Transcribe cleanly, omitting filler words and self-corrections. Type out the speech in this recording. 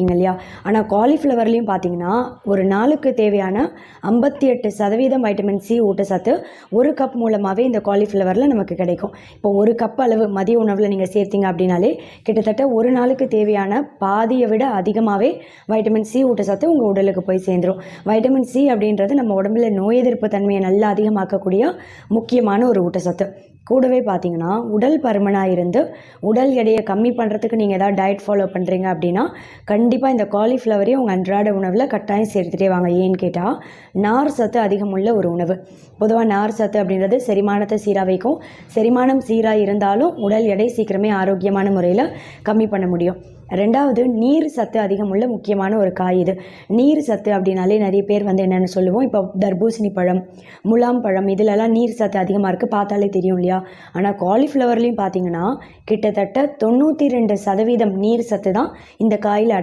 கேட்டிருப்பீங்க இல்லையா? ஆனால் காலிஃப்ளவர்லேயும் பார்த்தீங்கன்னா ஒரு நாளுக்கு தேவையான 58% வைட்டமின் சி ஊட்டச்சத்து ஒரு கப் மூலமாகவே இந்த காலிஃப்ளவரில் நமக்கு கிடைக்கும். இப்போ ஒரு கப் அளவு மதிய உணவில் நீங்கள் சேர்த்தீங்க அப்படின்னாலே கிட்டத்தட்ட ஒரு நாளுக்கு தேவையான பாதியை விட அதிகமாகவே வைட்டமின் சி ஊட்டச்சத்து உங்கள் உடலுக்கு போய் சேர்ந்துடும். வைட்டமின் சி அப்படின்றது நம்ம உடம்புல நோய் எதிர்ப்பு தன்மையை நல்லா அதிகமாக்கக்கூடிய முக்கியமான ஒரு ஊட்டச்சத்து. கூடவே பார்த்தீங்கன்னா உடல் பருமனாக இருந்து உடல் எடையை கம்மி பண்ணுறதுக்கு நீங்கள் ஏதாவது டயட் ஃபாலோ பண்ணுறீங்க அப்படின்னா கண்டிப்பாக இந்த காலிஃப்ளவரையும் உங்கள் அன்றாட உணவில் கட்டாயம் சேர்த்துட்டே வாங்க. ஏன்னு கேட்டால் நார் சத்து அதிகமுள்ள ஒரு உணவு. பொதுவாக நார் சத்து அப்படின்றது செரிமானத்தை சீராக வைக்கும். செரிமானம் சீராக இருந்தாலும் உடல் எடை சீக்கிரமே ஆரோக்கியமான முறையில் கம்மி பண்ண முடியும். ரெண்டாவது, நீர் சத்து அதிகமுள்ள முக்கியமான ஒரு காய் இது. நீர் சத்து அப்படின்னாலே நிறைய பேர் என்னென்னு சொல்லுவோம். இப்போ தர்பூசணி பழம், முலாம் பழம் இதிலெல்லாம் நீர் சத்து அதிகமாக இருக்குது, பார்த்தாலே தெரியும் இல்லையா? ஆனால் காலிஃப்ளவர்லேயும் பார்த்தீங்கன்னா கிட்டத்தட்ட 92% நீர் சத்து தான் இந்த காயில்